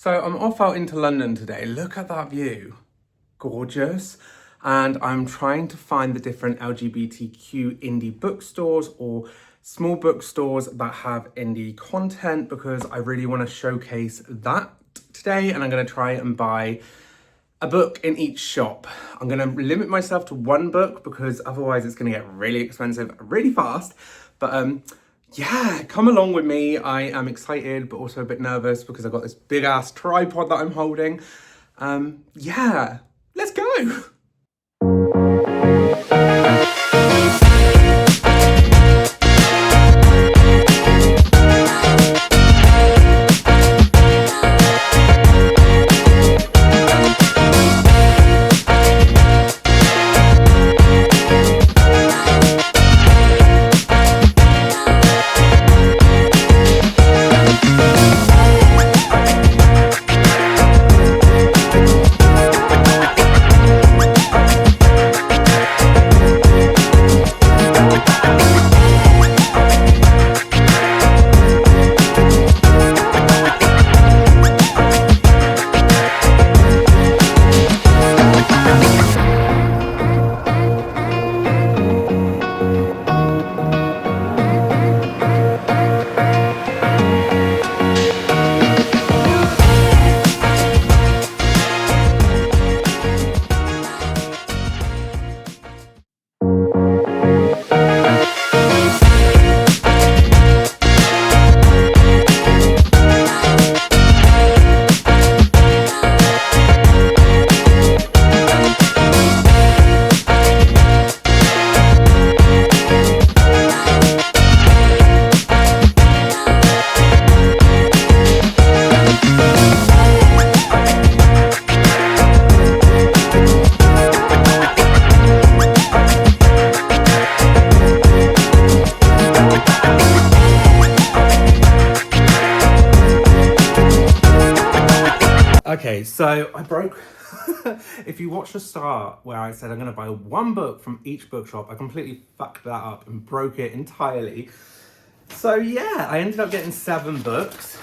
So I'm off out into London today. Look at that view. Gorgeous. And I'm trying to find the different LGBTQ indie bookstores or small bookstores that have indie content because I really want to showcase that today, and I'm going to try and buy a book in each shop. I'm going to limit myself to one book because otherwise it's going to get really expensive really fast. But yeah, come along with me. I am excited, but also a bit nervous because I've got this big ass tripod that I'm holding. Yeah, let's go. Okay, so I broke, if you watch the start where I said I'm going to buy one book from each bookshop, I completely fucked that up and broke it entirely. So yeah, I ended up getting 7 books.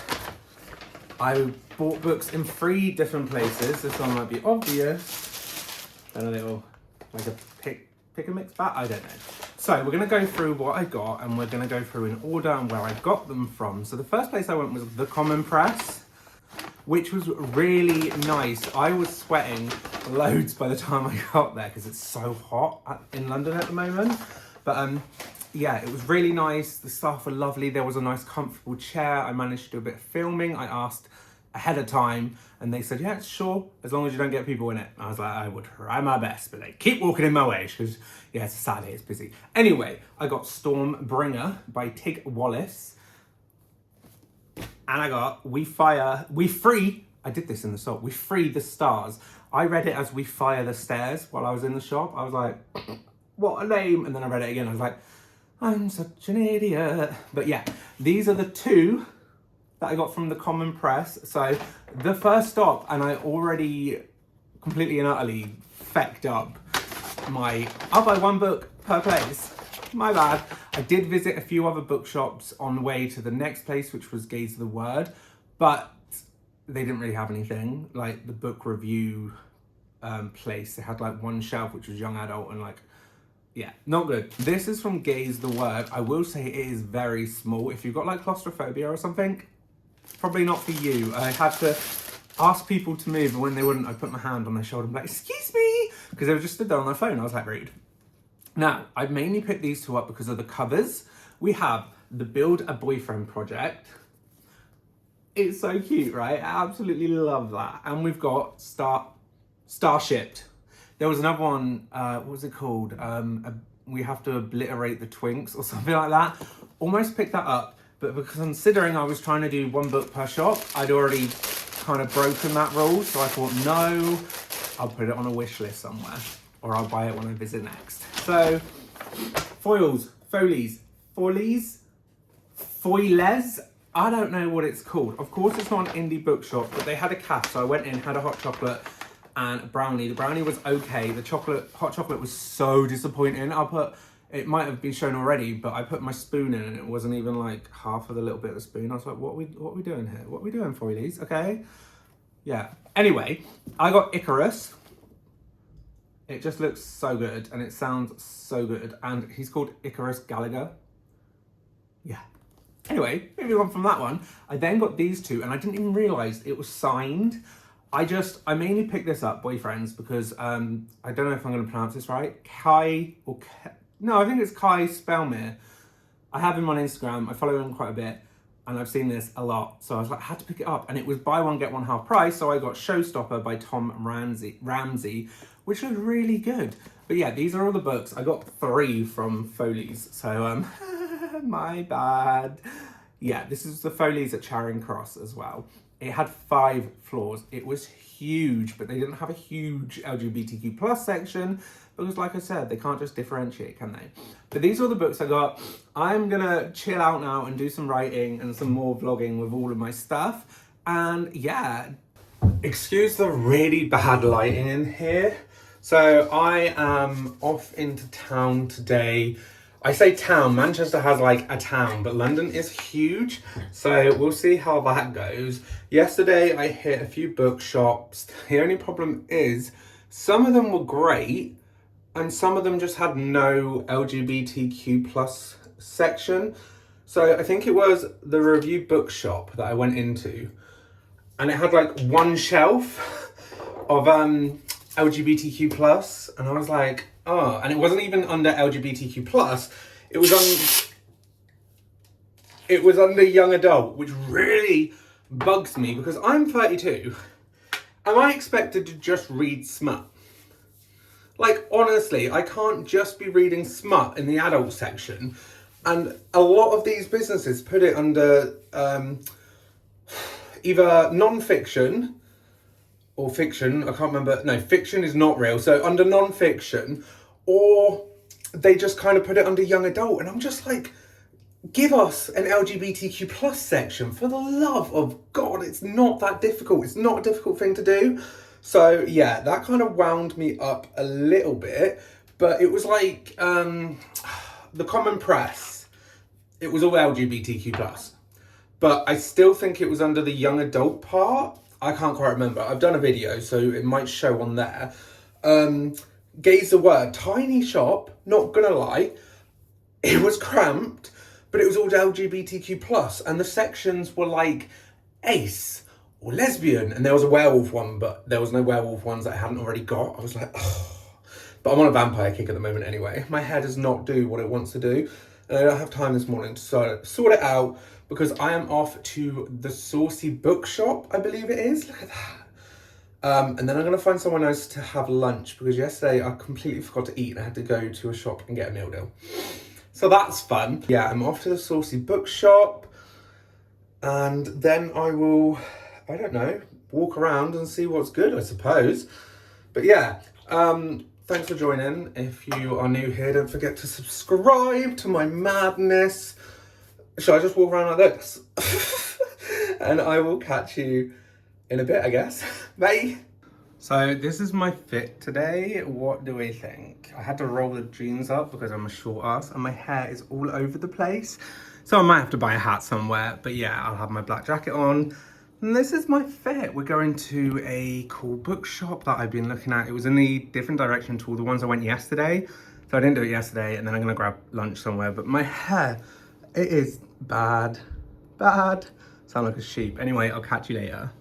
I bought books in 3 different places. This one might be obvious. And a little, like a pick and mix bag, I don't know. So we're going to go through what I got and we're going to go through in order and where I got them from. So the first place I went was The Common Press, which was really nice. I was sweating loads by the time I got there because it's so hot in London at the moment. But yeah, it was really nice. The staff were lovely. There was a nice comfortable chair. I managed to do a bit of filming. I asked ahead of time and they said, yeah, sure, as long as you don't get people in it. I was like, I would try my best, but they keep walking in my way because yeah, it's a Saturday, it's busy. Anyway, I got Stormbringer by Tig Wallace. And I got We Free, I did this in the shop, We Free the Stars. I read it as We Fire the Stairs while I was in the shop. I was like, what a name. And then I read it again. I was like, I'm such an idiot. But yeah, these are the 2 that I got from The Common Press. So the first stop, and I already completely and utterly fecked up I'll buy 1 book per place. My bad. I did visit a few other bookshops on the way to the next place, which was Gaze of the Word, but they didn't really have anything. Like the book review place, they had like 1 shelf, which was young adult, and like, yeah, not good. This is from Gaze the Word. I will say it is very small. If you've got like claustrophobia or something, probably not for you. I had to ask people to move, and when they wouldn't, I put my hand on their shoulder and be like, excuse me, because they were just stood there on their phone. I was like, rude. Now, I mainly picked these 2 up because of the covers. We have the Build a Boyfriend project. It's so cute, right? I absolutely love that. And we've got Starshipped. There was another one, what was it called? We Have to Obliterate the Twinks or something like that. Almost picked that up, but because considering I was trying to do 1 book per shop, I'd already kind of broken that rule. So I thought, no, I'll put it on a wish list somewhere, or I'll buy it when I visit next. So, foils, I don't know what it's called. Of course it's not an indie bookshop, but they had a cafe, so I went in, had a hot chocolate and a brownie. The brownie was okay. The hot chocolate was so disappointing. It might have been shown already, but I put my spoon in and it wasn't even like half of the little bit of the spoon. I was like, what are we doing here? What are we doing, foilies? Okay. Yeah. Anyway, I got Icarus. It just looks so good and it sounds so good. And he's called Icarus Gallagher. Yeah. Anyway, moving on from that one, I then got these two and I didn't even realise it was signed. I mainly picked this up, boyfriends, because I don't know if I'm going to pronounce this right. I think it's Kai Spellmere. I have him on Instagram. I follow him quite a bit and I've seen this a lot. So I was like, I had to pick it up and it was buy one, get one half price. So I got Showstopper by Tom Ramsey, which was really good. But yeah, these are all the books. I got 3 from Foley's. So, my bad. Yeah, this is the Foley's at Charing Cross as well. It had 5 floors. It was huge, but they didn't have a huge LGBTQ plus section because, like I said, they can't just differentiate, can they? But these are the books I got. I'm gonna chill out now and do some writing and some more vlogging with all of my stuff. And yeah, excuse the really bad lighting in here. So I am off into town today. I say town, Manchester has like a town, but London is huge. So we'll see how that goes. Yesterday I hit a few bookshops. The only problem is some of them were great and some of them just had no LGBTQ plus section. So I think it was the review bookshop that I went into and it had like one shelf of LGBTQ plus, and I was like, oh, and it wasn't even under LGBTQ plus, it was under young adult, which really bugs me because I'm 32. Am I expected to just read smut? Like, honestly, I can't just be reading smut in the adult section. And a lot of these businesses put it under either non-fiction or fiction, I can't remember. No, fiction is not real. So under non-fiction, or they just kind of put it under young adult. And I'm just like, give us an LGBTQ plus section for the love of God. It's not that difficult. It's not a difficult thing to do. So yeah, that kind of wound me up a little bit, but it was like the common press, it was all LGBTQ plus, but I still think it was under the young adult part. I can't quite remember. I've done a video, so it might show on there. Gaze the word, tiny shop, not gonna lie. It was cramped, but it was all LGBTQ plus, and the sections were like ace or lesbian, and there was a werewolf one, but there was no werewolf ones that I hadn't already got. I was like, oh. But I'm on a vampire kick at the moment anyway. My hair does not do what it wants to do, and I don't have time this morning to sort it out, because I am off to the Saucy Bookshop, I believe it is. Look at that. And then I'm going to find somewhere nice to have lunch, because yesterday I completely forgot to eat and I had to go to a shop and get a meal deal. So that's fun. Yeah, I'm off to the Saucy Bookshop, and then I will, I don't know, walk around and see what's good, I suppose. But yeah, thanks for joining. If you are new here, don't forget to subscribe to my madness. Should I just walk around like this? And I will catch you in a bit, I guess. Bye. So this is my fit today. What do we think? I had to roll the jeans up because I'm a short ass and my hair is all over the place. So I might have to buy a hat somewhere, but yeah, I'll have my black jacket on. And this is my fit. We're going to a cool bookshop that I've been looking at. It was in the different direction to all the ones I went yesterday. So I didn't do it yesterday, and then I'm gonna grab lunch somewhere. But my hair, it is bad. Sound like a sheep. Anyway, I'll catch you later.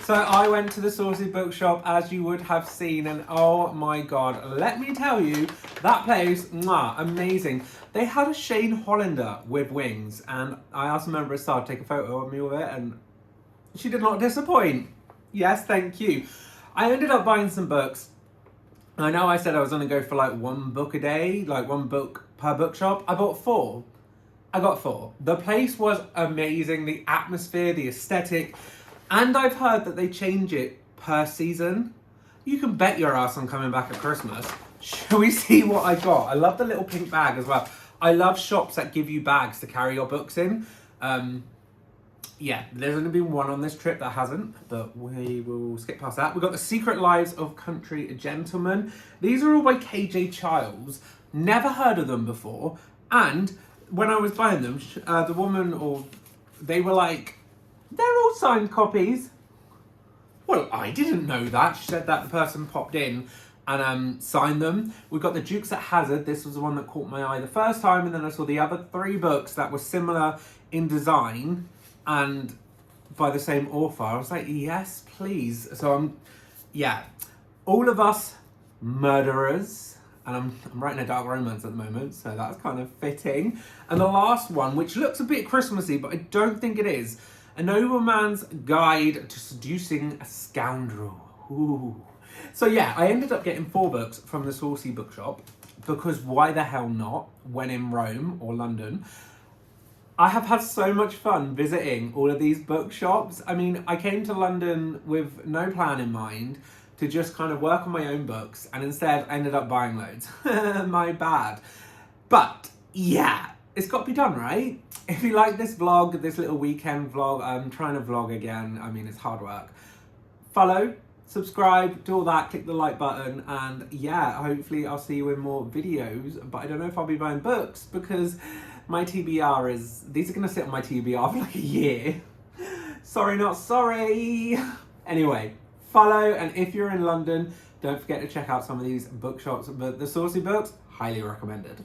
So I went to the Saucy Bookshop, as you would have seen, and oh my god, let me tell you, that place, mwah, amazing. They had a Shane Hollander with wings, and I asked a member of staff to take a photo of me with it, and she did not disappoint. Yes, thank you. I ended up buying some books. I know I said I was going to go for like one book a day, like one book per bookshop. I bought 4. I got 4. The place was amazing, the atmosphere, the aesthetic. And I've heard that they change it per season. You can bet your ass I'm coming back at Christmas. Shall we see what I got? I love the little pink bag as well. I love shops that give you bags to carry your books in. Yeah, there's only been one on this trip that hasn't, but we will skip past that. We've got The Secret Lives of Country Gentlemen. These are all by KJ Childs. Never heard of them before. And when I was buying them, the woman, they were like, they're all signed copies. Well, I didn't know that. She said that the person popped in and signed them. We've got The Dukes at Hazzard. This was the one that caught my eye the first time, and then I saw the other 3 books that were similar in design and by the same author. I was like, yes, please. So yeah, All of Us Murderers. And I'm writing a dark romance at the moment, so that's kind of fitting. And the last one, which looks a bit Christmassy, but I don't think it is. A Nobleman's Guide to Seducing a Scoundrel. Ooh. So yeah, I ended up getting 4 books from the Saucy Bookshop, because why the hell not, when in Rome or London. I have had so much fun visiting all of these bookshops. I mean, I came to London with no plan in mind, to just kind of work on my own books, and instead I ended up buying loads. My bad. But yeah, it's got to be done, right? If you like this vlog, this little weekend vlog, I'm trying to vlog again. I mean, it's hard work. Follow, subscribe, do all that, click the like button, and yeah, hopefully I'll see you in more videos. But I don't know if I'll be buying books, because my TBR these are gonna sit on my TBR for like a year. Sorry, not sorry. Anyway, follow, and if you're in London, don't forget to check out some of these bookshops. But the Saucy books, highly recommended.